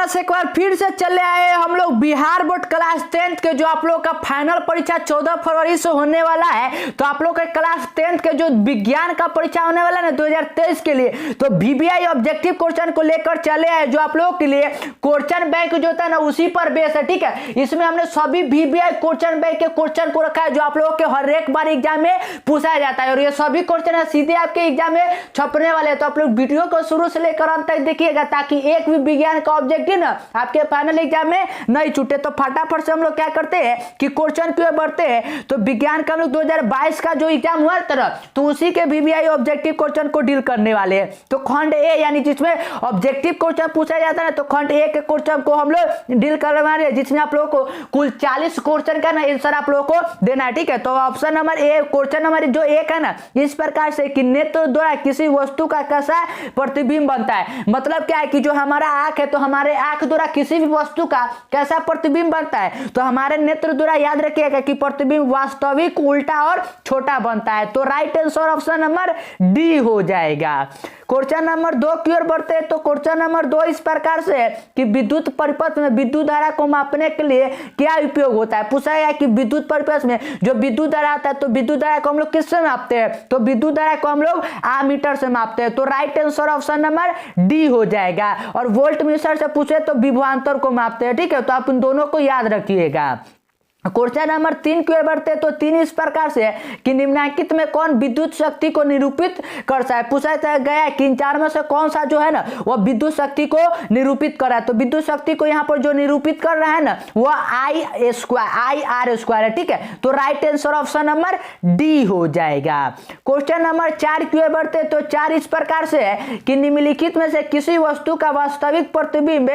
बस एक बार फिर से चले आए हम लोग बिहार बोर्ड क्लास 10th के जो आप लोग का फाइनल परीक्षा 14 फरवरी से होने वाला है। तो आप लोग के क्लास 10th के जो विज्ञान का परीक्षा होने वाला है ना 2023 के लिए, तो वीबीआई ऑब्जेक्टिव क्वेश्चन को लेकर चले आए जो आप लोग के लिए क्वेश्चन बैंक जो होता है ना उसी पर बेस है। ठीक है, इसमें हमने सभी वीबीआई क्वेश्चन बैंक के क्वेश्चन को रखा है जो आप लोग के हर एक बार एग्जाम में पूछा जाता है और ये सभी क्वेश्चन है सीधे आपके एग्जाम में छपने वाले हैं। तो आप लोग वीडियो को शुरू से लेकर अंत तक देखिएगा ताकि एक भी विज्ञान का ऑब्जेक्टिव ना आपके फाइनल एग्जाम में नहीं छूटे। तो फटाफट से हम लोग क्या करते हैं कि क्वेश्चन की ओर बढ़ते हैं। तो विज्ञान का हम लोग 2022 का जो एग्जाम हुआ था तो उसी के वीबीआई ऑब्जेक्टिव क्वेश्चन को डील करने वाले हैं। तो खंड ए यानी जिसमें ऑब्जेक्टिव क्वेश्चन पूछा जाता है तो खंड ए के क्वेश्चन को हम लोग डील करने वाले हैं, जिसमें आप लोगों को कुल 40 क्वेश्चन का ना आंसर आप लोगों को देना है। ठीक है, तो option number A, question number जो एक है ना, इस प्रकार से कि नेत्र द्वारा किसी वस्तु का कैसा प्रतिबिंब बनता है। मतलब क्या है कि जो हमारा आंख है तो हमारे आंख द्वारा किसी भी वस्तु का कैसा प्रतिबिंब बनता है। तो हमारे नेत्र द्वारा याद रखिएगा कि प्रतिबिंब वास्तविक, उल्टा और छोटा बनता है। तो right answer option number D हो जाएगा। क्वेश्चन नंबर 2 की ओर बढ़ते हैं। तो क्वेश्चन नंबर 2 इस प्रकार से है कि विद्युत परिपथ में विद्युत धारा को मापने के लिए क्या उपयोग होता है। पूछा गया कि विद्युत परिपथ में जो विद्युत धारा आता है तो विद्युत धारा को हम लोग किससे मापते हैं, तो विद्युत धारा को हम लोग आमीटर से मापते हैं। तो right answer option number D हो जाएगा। और वोल्ट मीटर से पूछे तो विभवांतर को मापते हैं। ठीक है, तो आप इन दोनों को याद रखिएगा। क्वेश्चन नंबर 3 की ओर बढ़ते हैं। तो 3 इस प्रकार से है कि निम्नलिखित में कौन विद्युत शक्ति को निरूपित करता है। पूछा गया है कि इन चार में से कौन सा जो है ना वह विद्युत शक्ति को निरूपित कर रहा है। तो विद्युत शक्ति को यहाँ पर जो निरूपित कर रहा है ना वह आई आर स्क्वायर है। ठीक है, तो right answer option number D हो जाएगा। क्वेश्चन नंबर 4 की ओर बढ़ते हैं। तो 4 इस प्रकार से है कि निम्नलिखित में से किसी वस्तु का वास्तविक प्रतिबिंब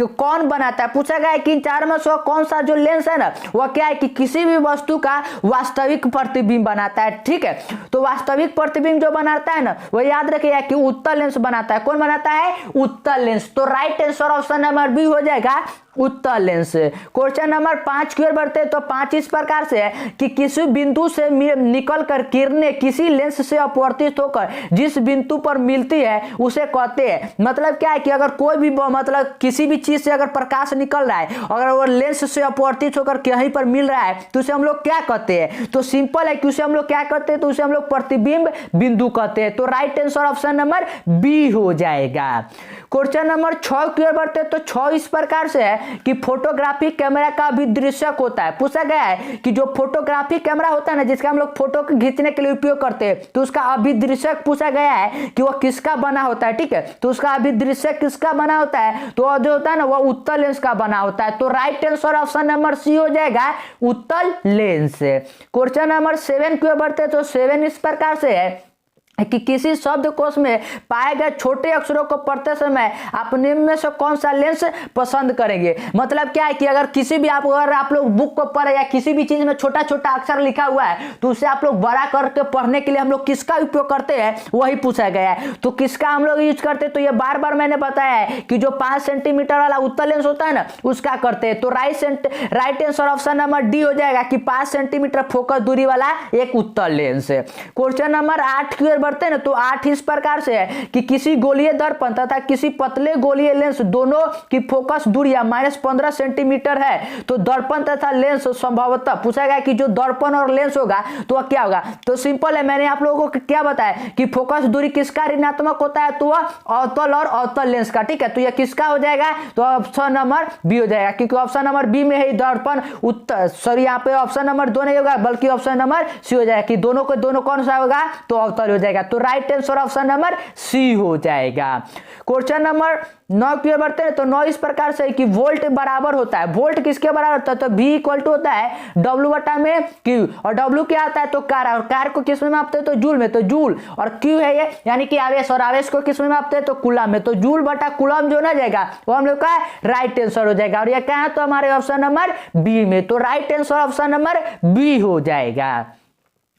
कौन बनाता है। पूछा गया है कि इन चार में से कौन सा जो लेंस है ना वह क्या है कि किसी भी वस्तु का वास्तविक प्रतिबिंब बनाता है। ठीक है, तो वास्तविक प्रतिबिंब जो बनाता है ना वह याद रखिएगा कि उत्तल लेंस बनाता है। कौन बनाता है, उत्तल लेंस। तो right answer option number B हो जाएगा, उत्तल लेंस। क्वेश्चन नंबर 5 की ओर बढ़ते हैं। तो 5 इस प्रकार से है कि किसी बिंदु से निकलकर किरणें किसी लेंस से अपवर्तित होकर जिस बिंदु पर मिलती है उसे कहते हैं। मतलब क्या है कि अगर कोई भी मतलब किसी भी चीज से अगर प्रकाश निकल रहा है, अगर वो लेंस से अपवर्तित होकर कहीं पर मिल रहा है तो उसे हम लोग क्या कहते हैं। तो सिंपल है कि उसे हम लोग क्या कहते हैं, तो उसे हम लोग प्रतिबिंब बिंदु कहते हैं। तो right answer option number B हो जाएगा। क्वेश्चन नंबर 6 की ओर बढ़ते हैं। तो 6 इस प्रकार से है कि फोटोग्राफी कैमरा का अभिदृश्यक होता है। पूछा गया है कि जो फोटोग्राफी कैमरा होता है ना जिसका हम लोग फोटो खींचने के लिए उपयोग करते हैं तो उसका अभिदृश्यक पूछा गया है कि वह किसका बना होता है। ठीक है, तो उसका अभिदृश्यक किसका बना होता है, तो जो होता है ना वह उत्तल लेंस का बना होता है। तो right answer option number C हो जाएगा, उत्तल लेंस। क्वेश्चन नंबर 7 की ओर बढ़ते हैं। तो 7 इस प्रकार से है कि किसी शब्दकोश में पाए गए छोटे अक्षरों को पढ़ते समय आप निम्न में से कौन सा लेंस पसंद करेंगे। मतलब क्या है कि अगर किसी भी अगर आप लोग बुक को पढ़े या किसी भी चीज में छोटा छोटा अक्षर लिखा हुआ है तो उसे आप लोग बड़ा करके पढ़ने के लिए हम लोग किसका उपयोग करते हैं वही पूछा गया है। तो किसका हम लोग यूज करते हैं, तो ये बार बार मैंने बताया है कि जो 5 सेंटीमीटर वाला उत्तल लेंस होता है ना उसका करते हैं। तो right answer option number D हो जाएगा कि 5 सेंटीमीटर फोकस दूरी वाला एक उत्तल लेंस। क्वेश्चन नंबर 8 की बढ़ते हैं ना। तो 8 इस प्रकार से है कि किसी गोलीय दर्पण तथा किसी पतले गोलीय लेंस दोनों की फोकस दूरियां -15 सेंटीमीटर है। तो दर्पण तथा लेंस संभवतः पूछा गया कि जो दर्पण और लेंस होगा तो वह क्या होगा। तो सिंपल है, मैंने आप लोगों को क्या बताया कि फोकस दूरी किसका ऋणात्मक होता है, तो वह अवतल और अवतल लेंस का। ठीक है, तो यह किसका हो जाएगा, तो ऑप्शन नंबर बी हो जाएगा क्योंकि ऑप्शन नंबर बी में है दर्पण उत्तर, सॉरी यहाँ पे ऑप्शन नंबर 2 नहीं होगा बल्कि ऑप्शन नंबर सी हो जाएगा कि दोनों को दोनों कौन सा होगा, तो अवतल हो जाएगा। तो right answer option number C हो जाएगा। क्वेश्चन नंबर 9 की ओर बढ़ते हैं। तो 9 इस प्रकार से कि वोल्ट बराबर होता है, वोल्ट किसके बराबर होता है, तो V इक्वल टू होता है W बटा में Q। और W क्या आता है, तो कार, और कार को किस में मापते हैं, तो जूल में, तो जूल। और Q है ये यानी कि आवेश, और आवेश को किस में मापते हैं, तो कूलम में। तो जूल बटा कूलम जो ना जाएगा वो हम लोग का राइट आंसर हो जाएगा। और ये क्या है, तो हमारे ऑप्शन नंबर बी में। तो right answer option number B हो जाएगा।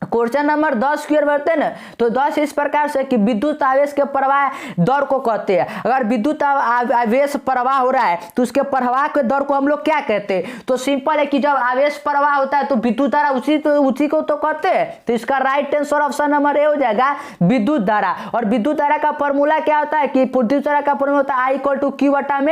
क्वेश्चन नंबर 10 की ओर बढ़ते ना, तो 10 इस प्रकार से कि विद्युत आवेश के प्रवाह दर को कहते हैं। अगर विद्युत आवेश प्रवाह हो रहा है तो उसके प्रवाह के दर को हम लोग क्या कहते हैं? तो सिंपल है कि जब आवेश प्रवाह होता है तो विद्युत धारा उसी को तो कहते हैं। तो इसका right answer option number A हो जाएगा, विद्युत धारा। और विद्युत धारा का फॉर्मूला क्या होता है कि विद्युत धारा का फॉर्मूला होता है I = Q/m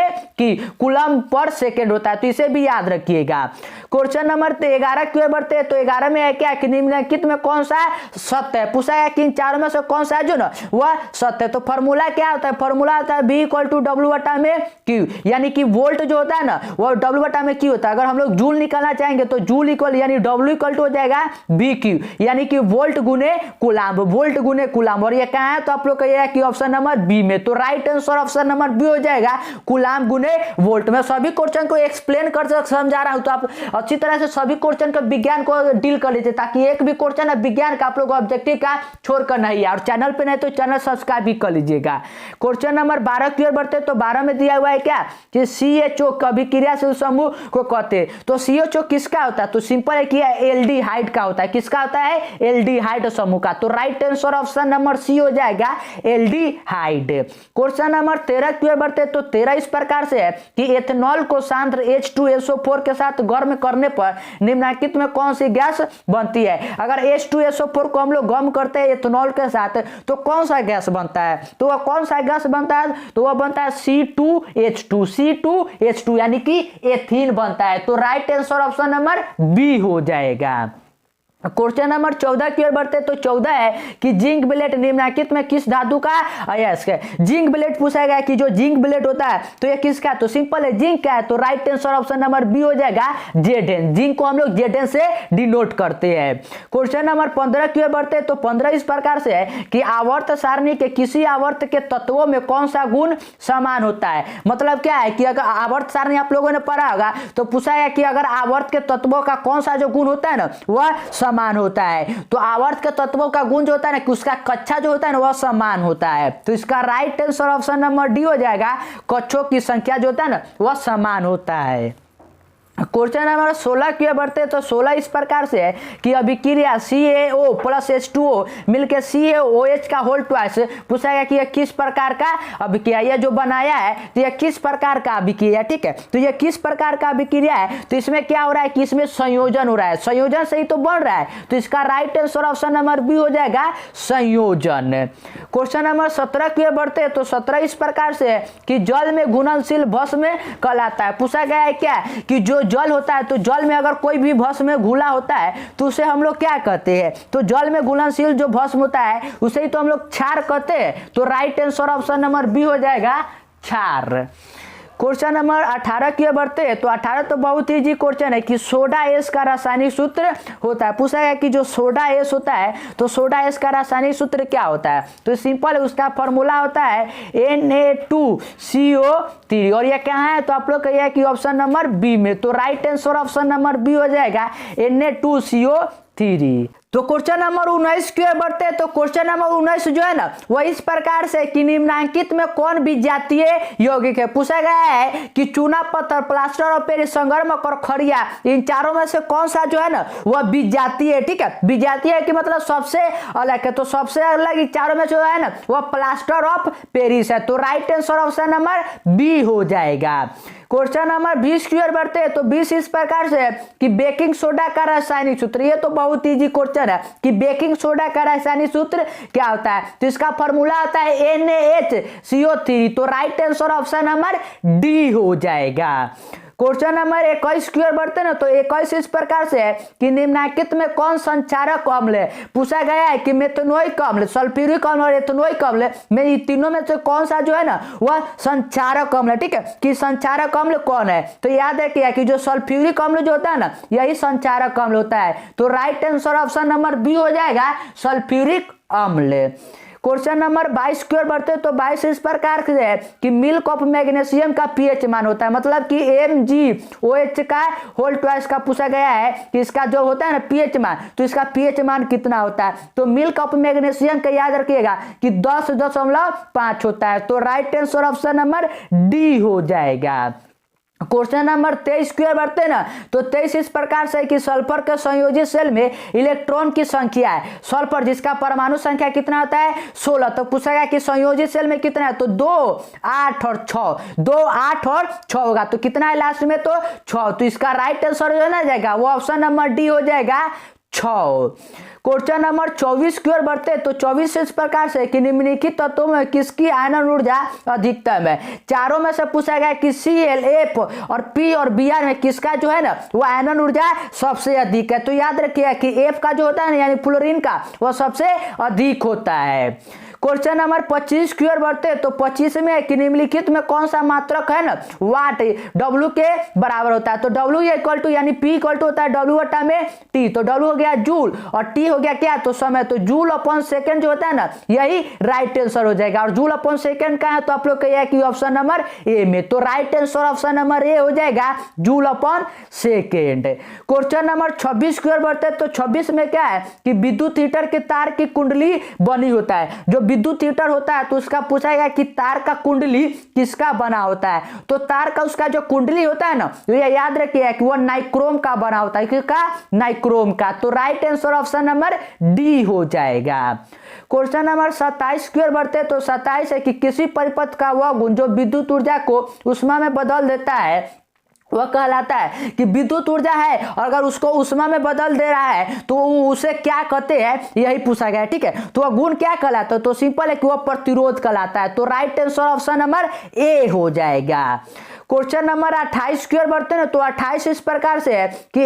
coulomb per second होता है। तो इसे भी याद रखिएगा। क्वेश्चन नंबर 11 की ओर बढ़ते हैं, तो 11 में है क्या कि निम्नलिखित में कौन सा सत्य है? पूछा है कि इन चारों में से कौन सा है जो ना वह सत्य है। तो फॉर्मूला क्या होता है? फॉर्मूला होता है V = W/Q, यानी कि वोल्ट जो होता है ना वो W/Q होता है। अगर हम लोग जूल निकालना चाहेंगे तो जूल इक्वल यानी W = हो जाएगा VQ, यानी कि वोल्ट गुने कूलाम, वोल्ट गुने कूलाम। और ये कहाँ है? तो आप लोग कहिएगा कि ऑप्शन नंबर बी में। तो right answer option number B हो जाएगा, कूलाम गुने वोल्ट। मैं सभी क्वेश्चन को एक्सप्लेन कर समझा रहा हूं, तो आप अच्छी तरह से सभी क्वेश्चन का विज्ञान को डील कर लीजिए, ताकि एक भी क्वेश्चन है विज्ञान का आप लोग ऑब्जेक्टिव का छोड़कर नहीं है। और चैनल पे नहीं तो चैनल सब्सक्राइब भी कर लीजिएगा। क्वेश्चन नंबर 12 की ओर बढ़ते, तो 12 में दिया हुआ है क्या कि CHO अभिक्रियाशील समूह को कहते हैं। तो CHO किसका होता है? तो सिंपल है कि एल्डिहाइड का होता है। किसका होता है? एल्डिहाइड समूह का। तो right answer option number C हो जाएगा, एल्डिहाइड। क्वेश्चन नंबर 13 की ओर बढ़ते, तो 13 इस प्रकार से है कि एथेनॉल को सांद्र H2SO4 के साथ गर्म करने पर निम्नलिखित में कौन सी गैस बनती है? अगर H2SO4 को हम लोग गर्म करते हैं एथेनॉल के साथ तो कौन सा गैस बनता है? तो वह कौन सा गैस बनता है? तो वह बनता है C2H2 यानी कि एथीन बनता है। तो right answer option number B हो जाएगा। क्वेश्चन नंबर 14 की ओर बढ़ते, तो 14 है कि जिंक ब्लेड निम्नलिखित में किस धातु का अयस्क है? जिंक ब्लेड पूछा गया कि जो जिंक ब्लेड होता है तो ये किसका? तो सिंपल है जिंक का है। तो right answer option number B हो जाएगा, Zn। जिंक को हम लोग Zn से डिनोट करते हैं। क्वेश्चन नंबर 15 की ओर बढ़ते, तो 15 इस प्रकार से है कि आवर्त सारणी के किसी आवर्त के तत्वों में कौन सा गुण समान होता है? मतलब क्या है कि अगर आवर्त सारणी आप लोगों ने पढ़ा होगा तो पूछा है कि अगर आवर्त के तत्वों का कौन सा जो गुण होता है ना वह समान होता है। तो आवर्त के तत्वों का गुण जो होता है ना कि उसका कक्षा जो होता है ना वह समान होता है। तो इसका right answer option number D हो जाएगा, कक्षों की संख्या जो होता है ना वह समान होता है। क्वेश्चन नंबर 16 की ओर बढ़ते, तो 16 इस प्रकार से है कि अभिक्रिया CaO + H2O मिलकर CaOH का होल ट्वाइस पूछा गया कि यह किस प्रकार का अभिक्रिया, यह जो बनाया है तो यह किस प्रकार का अभिक्रिया, ठीक है। तो यह किस प्रकार का अभिक्रिया है? तो इसमें क्या हो रहा है कि इसमें संयोजन हो रहा है, संयोजन से ही तो बन रहा है। तो इसका right answer option number B हो जाएगा, संयोजन। क्वेश्चन नंबर 17 की ओर बढ़ते, तो 17 इस प्रकार से है कि जल में घुलनशील भस्म कहलाता है। पूछा गया है क्या कि जो जल होता है तो जल में अगर कोई भी भस्म में घुला होता है तो उसे हम लोग क्या कहते हैं? तो जल में घुलनशील जो भस्म होता है उसे ही तो हम लोग क्षार कहते हैं। तो right answer option number B हो जाएगा, क्षार। क्वेश्चन नंबर 18 की ओर बढ़ते हैं, तो 18 तो बहुत ही इजी क्वेश्चन है कि सोडा एस का रासायनिक सूत्र होता है। पूछा गया कि जो सोडा एस होता है तो सोडा एस का रासायनिक सूत्र क्या होता है? तो सिंपल है, उसका फॉर्मूला होता है Na2CO3। और ये कहाँ है? तो आप लोग कहिए कि ऑप्शन नंबर बी में। तो right answer option number B हो जाएगा, Na2CO3। तो क्वेश्चन नंबर 19 की ओर बढ़ते हैं, तो क्वेश्चन नंबर 19 जो है ना वह इस प्रकार से कि निम्नलिखित में कौन विजातीय यौगिक है? पूछा गया है कि चूना पत्थर, प्लास्टर और पेरिस, संगमरमर और खड़िया, इन चारों में से कौन सा जो है ना वह विजातीय है, ठीक है। विजातीय है कि मतलब सबसे अलग है। तो सबसे अलग इन चारों में जो है ना वह प्लास्टर ऑफ पेरिस है। तो right answer option number B हो जाएगा। क्वेश्चन नंबर 20 की ओर बढ़ते हैं, तो 20 इस प्रकार से है कि बेकिंग सोडा का रासायनिक सूत्र। ये तो बहुत इजी क्वेश्चन है कि बेकिंग सोडा का रासायनिक सूत्र क्या होता है? तो इसका फॉर्मूला होता है NaHCO3। तो right answer option number D हो जाएगा। क्वेश्चन नंबर 21 की ओर बढ़ते ना, तो 21 इस प्रकार से है कि निम्नलिखित में कौन संचारक अम्ल है? पूछा गया है कि मेथनोइक अम्ल, सल्फ्यूरिक अम्ल और एथनोइक अम्ल में इन तीनों में से कौन सा जो है ना वह संचारक अम्ल है, ठीक है। कि संचारक अम्ल कौन है? तो याद है कि जो सल्फ्यूरिक अम्ल जो होता है ना यही संचारक अम्ल होता है। तो right answer option number B हो जाएगा, सल्फ्यूरिक अम्ल। क्वेश्चन नंबर 22 की ओर बढ़ते तो 22 इस प्रकार से है कि मिल्क ऑफ मैग्नीशियम का पीएच मान होता है, मतलब कि MgOH का होल ट्वाइस का पूछा गया है कि इसका जो होता है ना पीएच मान, तो इसका पीएच मान कितना होता है? तो मिल्क ऑफ मैग्नीशियम का याद रखिएगा कि 10.5 होता है। तो right answer option number D हो जाएगा। क्वेश्चन नंबर 23 स्क्वायर बढ़ते ना तो 23 इस प्रकार से कि सल्फर के संयोजित सेल में इलेक्ट्रॉन की संख्या है सल्फर जिसका परमाणु संख्या कितना होता है 16। तो पूछा गया कि संयोजित सेल में कितना है तो 2 8 और 6 2 8 और 6 होगा तो कितना है लास्ट में तो 6। तो इसका राइट आंसर जो ना जाएगा वो ऑप्शन नंबर डी हो जाएगा 6। क्वेश्चन नंबर 24 की ओर बढ़ते तो 24 इस प्रकार से कि निम्नलिखित तत्वों में किसकी आयनन ऊर्जा अधिकतम है। चारों में से पूछा गया कि Cl, F और P और Br में किसका जो है ना वो आयनन ऊर्जा सबसे अधिक है। तो याद रखिए कि F का जो होता है ना यानी फ्लोरीन का वो सबसे अधिक होता है। क्वेश्चन नंबर 25 की ओर बढ़ते तो 25 में कि निम्नलिखित में कौन सा मात्रक है ना वाट W के बराबर होता है। तो W इक्वल टू यानी P इक्वल टू होता है W बटा में T। तो W हो गया जूल और T हो गया क्या तो समय। तो जूल अपॉन सेकंड जो होता है ना यही राइट आंसर हो जाएगा। और जूल अपॉन सेकंड का है तो आप लोग कहिए कि ऑप्शन नंबर ए में। तो right answer option number A हो जाएगा joule upon second. Question number 26 की ओर बढ़ते तो 26 में क्या है कि विद्युत हीटर के तार की कुंडली बनी होता है। जो विद्युत हीटर होता है तो उसका पूछाएगा कि तार का कुंडली किसका बना होता है। तो तार का उसका जो कुंडली होता है ना तो ये याद रखिए कि वो नाइक्रोम का बना होता है। किसका नाइक्रोम का। तो right answer option number D हो जाएगा। क्वेश्चन नंबर 27 की ओर बढ़ते तो 27 है कि किसी परिपथ का वह गुण जो विद्युत ऊर्जा को उष्मा में बदल देता है वह कहलाता है कि विद्युत ऊर्जा है और अगर उसको उष्मा में बदल दे रहा है तो उसे क्या कहते हैं यही पूछा गया है। ठीक है तो वह गुण क्या कहलाता है तो सिंपल है कि वह प्रतिरोध कहलाता है। तो right answer option number A हो जाएगा। क्वेश्चन नंबर 28 की ओर बढ़ते हैं तो 28 इस प्रकार से है कि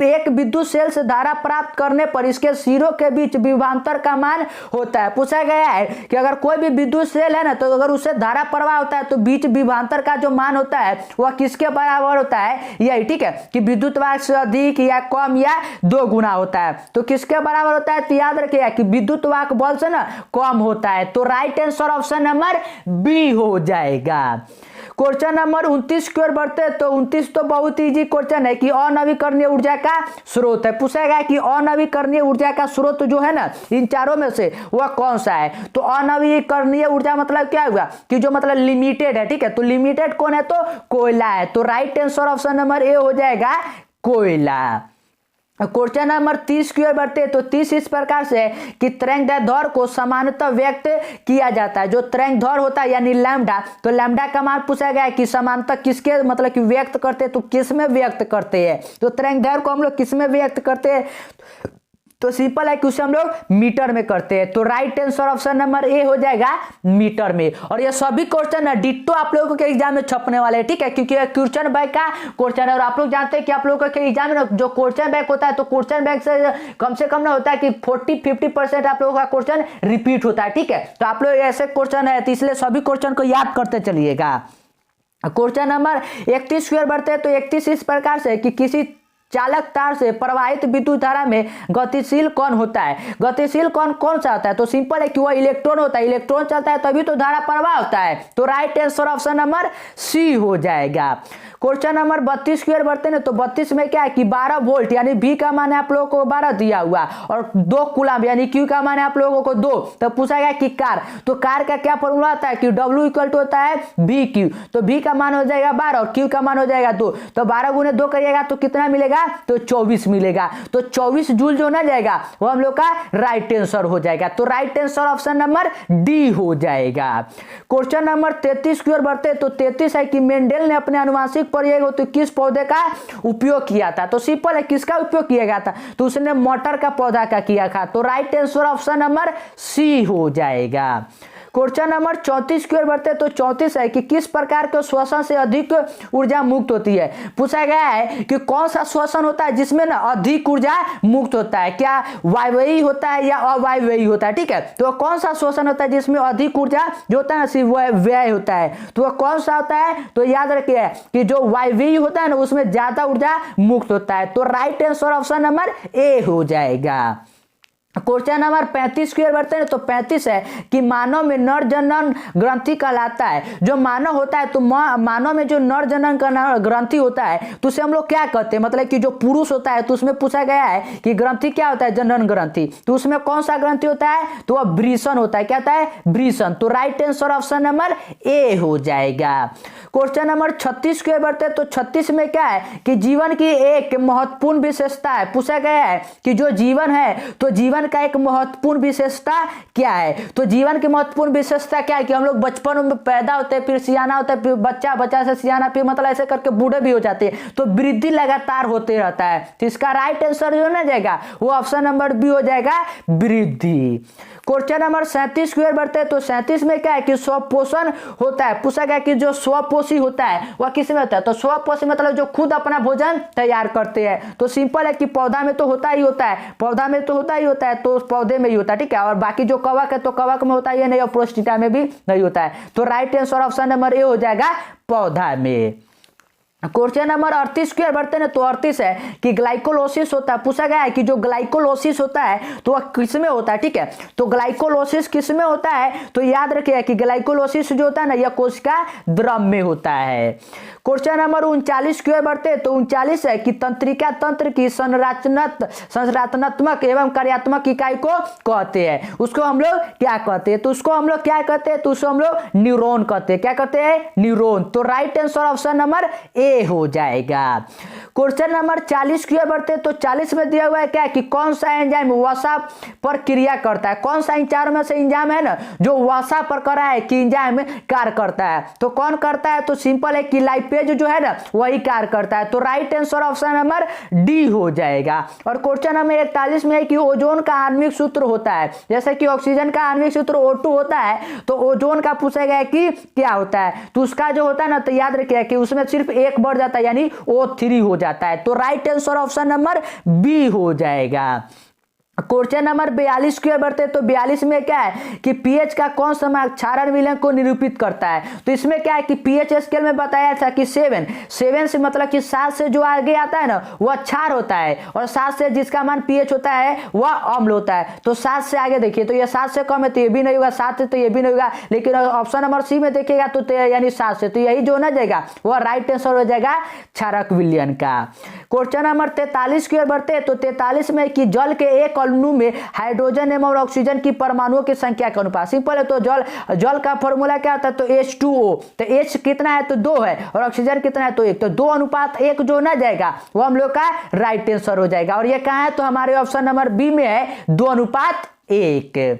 एक विद्युत सेल से धारा प्राप्त करने पर इसके सिरों के बीच विभवांतर का मान होता है। पूछा गया है कि अगर कोई भी विद्युत सेल है ना तो अगर उससे धारा प्रवाह होता है तो बीच विभवांतर का जो मान होता है वह किसके बराबर होता है यही। ठीक है कि विद्युत वाहक से अधिक या कम या 2 गुना होता है। तो किसके बराबर होता है तो याद रखिएगा कि विद्युत वाहक बल से ना कम होता है। तो right answer option number B हो जाएगा। क्वेश्चन नंबर 29 की ओर बढ़ते तो 29 तो बहुत इजी क्वेश्चन है कि अनवीकरणीय ऊर्जा का स्रोत है। पूछा गया कि अनवीकरणीय ऊर्जा का स्रोत जो है ना इन चारों में से वह कौन सा है। तो अनवीकरणीय ऊर्जा मतलब क्या हुआ कि जो मतलब लिमिटेड है। ठीक है तो लिमिटेड कौन है तो कोयला है। तो right answer option number A हो जाएगा कोयला। क्वेश्चन नंबर 30 की ओर बढ़ते तो 30 इस प्रकार से कि तरंगदैर्ध्य को सामान्यतः व्यक्त किया जाता है। जो तरंगदैर्ध्य होता है यानी लैम्डा तो लैम्डा का मान पूछा गया है कि सामान्यतः किसके मतलब कि व्यक्त करते तो किस में व्यक्त करते हैं। तो तरंगदैर्ध्य को हम लोग किस में व्यक्त करते हैं तो सिंपल है कि उसे हम लोग मीटर में करते हैं। तो right answer option number A हो जाएगा मीटर में। और ये सभी क्वेश्चन है डिट्टो आप लोगों के एग्जाम में छपने वाले हैं। ठीक है क्योंकि क्वेश्चन बैंक का क्वेश्चन है और आप लोग जानते हैं कि आप लोगों के एग्जाम में जो क्वेश्चन बैंक होता है तो क्वेश्चन बैंक से कम ना होता है कि 40-50% आप लोगों का क्वेश्चन रिपीट होता है। ठीक है तो आप लोग ऐसे क्वेश्चन है तो इसलिए सभी क्वेश्चन को याद करते चलिएगा। क्वेश्चन नंबर 31 की ओर बढ़ते हैं तो 31 इस प्रकार से कि किसी चालक तार से प्रवाहित विद्युत धारा में गतिशील कण होता है। गतिशील कण कौन सा होता है तो सिंपल है कि वह इलेक्ट्रॉन होता है। इलेक्ट्रॉन चलता है तभी तो धारा प्रवाह होता है। तो right answer option number C हो जाएगा। क्वेश्चन नंबर 32 की ओर बढ़ते हैं तो 32 में क्या है कि 12 वोल्ट यानी V का मान है आप लोगों को 12 दिया हुआ और 2 कूलम यानी Q का मान है आप लोगों को 2। तो पूछा गया कि कार तो कार का क्या फॉर्मूला आता है कि W इक्वल टू होता है VQ। तो V का मान हो जाएगा 12 और Q का मान हो जाएगा 2। तो 12 गुने 2 करिएगा तो कितना मिलेगा तो 24 मिलेगा। तो 24 जूल जो ना जाएगा वो हम लोग का राइट आंसर हो जाएगा। तो right answer option number D हो जाएगा। क्वेश्चन नंबर 33 की ओर बढ़ते तो 33 है कि मेंडेल ने अपने आनुवंशिक प्रयोग तो किस पौधे का उपयोग किया था। तो सिंपल है किसका उपयोग किया गया था तो उसने मटर का पौधा का किया था। तो right answer option number C हो जाएगा। क्वेश्चन नंबर 34 की ओर बढ़ते तो 34 है कि किस प्रकार के श्वसन से अधिक ऊर्जा मुक्त होती है। पूछा गया है कि कौन सा श्वसन होता है जिसमें ना अधिक ऊर्जा मुक्त होता है। क्या वायवीय होता है या अवायवीय होता है। ठीक है तो कौन सा श्वसन होता है जिसमें अधिक ऊर्जा जो होता है सिर्फ व्यय होता है। तो वह कौन सा होता है तो याद रखिए कि जो वायवीय होता है ना उसमें ज्यादा ऊर्जा मुक्त होता है। तो right answer option number A हो जाएगा। क्वेश्चन नंबर 35 की ओर बढ़ते हैं तो 35 है कि मानव में नर जनन ग्रंथि कहलाता है। जो मानव होता है तो मानव में जो नर जनन का ग्रंथि होता है तो उसे हम लोग क्या कहते हैं, मतलब कि जो पुरुष होता है तो उसमें पूछा गया है कि ग्रंथि क्या होता है, जनन ग्रंथि। तो उसमें कौन सा ग्रंथि होता है, तो वह वृषण होता है। क्या होता है, वृषण। तो right answer option number A हो जाएगा। क्वेश्चन नंबर 36 की ओर बढ़ते हैं तो 36 में क्या है कि जीवन की एक महत्वपूर्ण विशेषता है। पूछा गया है कि जो जीवन है तो जीवन का एक महत्वपूर्ण विशेषता क्या है। तो जीवन की महत्वपूर्ण विशेषता क्या है कि हम लोग बचपन में पैदा होते हैं, फिर सियाना होता है, फिर बच्चा, बच्चा से सियाना, फिर मतलब ऐसे करके बूढ़े भी हो जाते हैं। तो वृद्धि लगातार होते रहता है। तो इसका राइट आंसर जो ना जाएगा वो ऑप्शन नंबर बी हो जाएगा, वृद्धि। क्वेश्चन नंबर 37 की ओर बढ़ते हैं तो 37 में क्या है कि स्वपोषण होता है। पूछा गया कि जो स्वपोषी होता है वह किस में होता है, तो स्वपोषी मतलब जो खुद अपना भोजन तैयार करते हैं। तो सिंपल है कि पौधा में तो होता ही होता है, पौधा में तो होता ही होता है, तो पौधे में ही होता है, ठीक है। और बाकी जो कवक है तो कवक में होता है नहीं, और प्रोस्टिटा में भी नहीं होता है। तो right answer option number A हो जाएगा, पौधा में। क्वेश्चन नंबर 38 की ओर बढ़ते हैं तो 38 है कि ग्लाइकोलोसिस होता है। पूछा गया है कि जो ग्लाइकोलोसिस होता है तो वह किस में होता है, ठीक है। तो ग्लाइकोलोसिस किस में होता है, तो याद रखिए कि ग्लाइकोलोसिस जो होता है ना यह कोशिका द्रव में होता है। क्वेश्चन नंबर 39 की ओर बढ़ते हैं तो 39 है कि तंत्रिका तंत्र की संरचनात्मक एवं कार्यात्मक इकाई को कहते हैं। उसको हम लोग क्या कहते हैं, तो उसको हम लोग क्या कहते हैं, तो उसको हम लोग न्यूरॉन कहते हैं। क्या कहते हैं, न्यूरॉन। तो right answer option number A हो जाएगा। क्वेश्चन नंबर 40 की ओर बढ़ते हैं तो 40 में दिया हुआ है क्या कि कौन सा एंजाइम वसा पर क्रिया करता है। कौन सा इन चारों में से एंजाइम है ना जो वसा पर कर रहा है कि एंजाइम कार्य करता है, तो कौन करता है, तो सिंपल है कि लाइपेज जो है ना वही कार्य करता है। तो right answer option number D हो जाएगा। और क्वेश्चन नंबर 41 में है कि ओजोन का आणविक सूत्र होता है। जैसे कि ऑक्सीजन का आणविक सूत्र O2 होता है, तो ओजोन का पूछा गया कि क्या होता है, तो उसका जो होता है ना तो याद रखिए कि उसमें सिर्फ एक बढ़ जाता है यानी O3 हो जाता है। तो right answer option number B हो जाएगा। क्वेश्चन नंबर 42 की ओर बढ़ते हैं तो 42 में क्या है कि पीएच का कौन सा क्षारण विलयन को निरूपित करता है। तो इसमें क्या है कि पीएच स्केल में बताया था कि 7 से मतलब कि 7 से जो आगे आता है ना वह क्षार होता है, और 7 से जिसका मान पीएच होता है वह अम्ल होता है। तो 7 से आगे देखिए तो यह 7 से कम है तो ये भी नहीं होगा, 7 से तो ये भी नहीं होगा, लेकिन ऑप्शन नंबर सी में देखिएगा तो यानी 7 से, तो यही जो ना जाएगा वह राइट आंसर हो जाएगा क्षारक विलयन का। क्वेश्चन नंबर 43 की ओर बढ़ते हैं तो 43 में कि जल के एक अणु में हाइड्रोजन एवं ऑक्सीजन की परमाणुओं की संख्या का अनुपात। सिंपल है, तो जल का फॉर्मूला क्या होता है, तो H2O। तो H कितना है तो 2 है, और ऑक्सीजन कितना है तो 1, तो 2:1 जो ना जाएगा वो हम लोग का राइट आंसर हो जाएगा। और ये कहां है, तो हमारे ऑप्शन नंबर बी में है 2:1।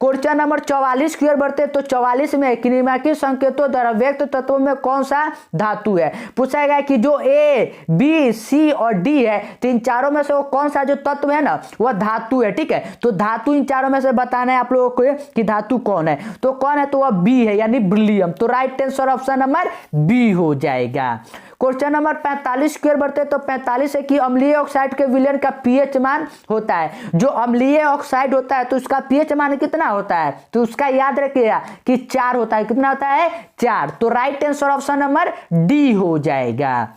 क्वेश्चन नंबर 44 की ओर बढ़ते हैं तो 44 में किनेमाकी संकेतों द्वारा व्यक्त तत्वों में कौन सा धातु है। पूछा गया कि जो ए, बी, सी और डी है तो इन चारों में से वो कौन सा जो तत्व है ना वह धातु है, ठीक है। तो धातु इन चारों में से बताना है आप लोगों को कि धातु कौन है, तो कौन है, तो वह बी है यानी ब्रिलियम। तो right answer option number B हो जाएगा। क्वेश्चन नंबर 45 की ओर बढ़ते हैं तो 45 है कि अम्लीय ऑक्साइड के विलयन का पीएच मान होता है। जो अम्लीय ऑक्साइड होता है तो उसका पीएच मान कितना होता है, तो उसका याद रखिएगा कि 4 होता है। कितना होता है, 4। तो right answer option number D हो जाएगा।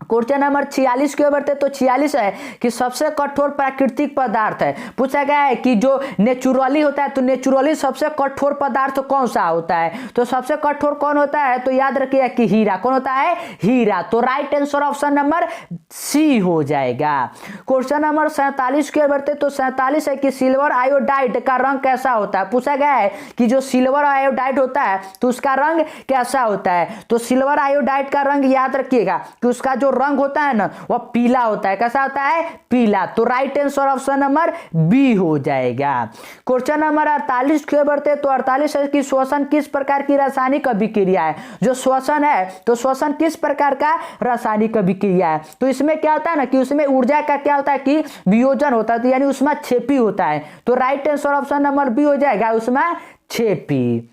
क्वेश्चन नंबर 46 की ओर बढ़ते तो 46 है कि सबसे कठोर प्राकृतिक पदार्थ है। पूछा गया है कि जो नेचुरली होता है तो नेचुरली सबसे कठोर पदार्थ कौन सा होता है, तो सबसे कठोर कौन होता है, तो याद रखिए कि हीरा। कौन होता है, हीरा। तो right answer option number C हो जाएगा। क्वेश्चन नंबर 47 की ओर बढ़ते तो 47 है कि सिल्वर आयोडाइड का रंग कैसा होता है। पूछा गया है कि जो सिल्वर आयोडाइड होता है तो उसका रंग कैसा होता है, तो सिल्वर आयोडाइड का रंग याद रखिएगा कि उसका जो रंग होता है ना वह पीला होता है। कैसा होता है, पीला। तो right answer option number B हो जाएगा। क्वेश्चन नंबर 48 की ओर बढ़ते तो 48 है कि श्वसन किस प्रकार की रासायनिक अभिक्रिया है। जो श्वसन है तो श्वसन किस प्रकार का रासायनिक अभिक्रिया है, तो इसमें क्या होता है ना कि उसमें ऊर्जा का क्या होता है कि वियोजन होता है, तो यानी उसमें छेपी होता है। तो right answer option number B हो जाएगा, उसमें छेपी।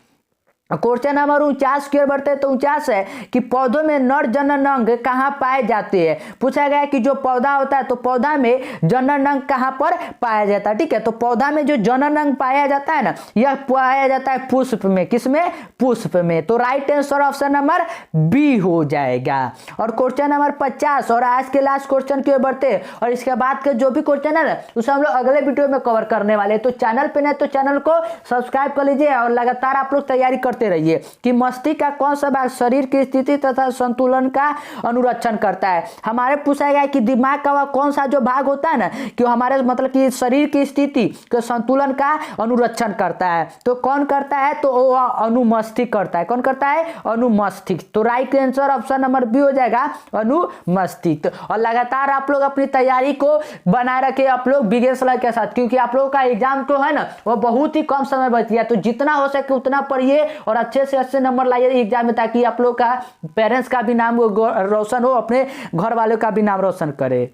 क्वेश्चन नंबर 49 की ओर बढ़ते हैं। तो 49 है कि पौधों में नर जनन अंग कहाँ पाए जाते हैं। पूछा गया है कि जो पौधा होता है तो पौधा में जनन अंग कहाँ पर पाया जाता है। ठीक है, तो पौधा में जो जनन अंग पाया जाता है ना, यह पाया जाता है पुष्प में। किसमें? पुष्प में। तो right answer option number B हो जाएगा। और क्वेश्चन नंबर 50 और आज के लास्ट क्वेश्चन की ओर बढ़ते हैं। और इसके बाद के जो भी क्वेश्चन है ना, उसे हम लोग अगले वीडियो में कवर करने वाले हैं। तो चैनल पे नहीं तो चैनल को सब्सक्राइब कर लीजिए और लगातार आप लोग तैयारी करते रहिए कि मस्तिष्क का कौन सा भाग शरीर की स्थिति तथा संतुलन का अनुरक्षण करता है। हमारे पूछा गया कि दिमाग का वह कौन सा जो भाग होता है ना, कि हमारे मतलब कि शरीर की स्थिति के संतुलन का अनुरक्षण करता है। तो कौन करता है? तो वो अनुमस्तिष्क करता है। कौन करता है? अनुमस्तिष्क। तो right answer option number B हो जाएगा, अनुमस्तिष्क। और लगातार आप लोग अपनी तैयारी को बनाए रखे आप लोग बिगेस्ट लाइक के साथ, क्योंकि आप लोगों का एग्जाम तो है ना वो बहुत ही कम समय बच गया। तो जितना हो सके उतना पढ़िए और अच्छे से अच्छे नंबर लाइए एग्जाम में, ताकि आप लोग का पेरेंट्स का भी नाम रोशन हो, अपने घर वालों का भी नाम रोशन करे।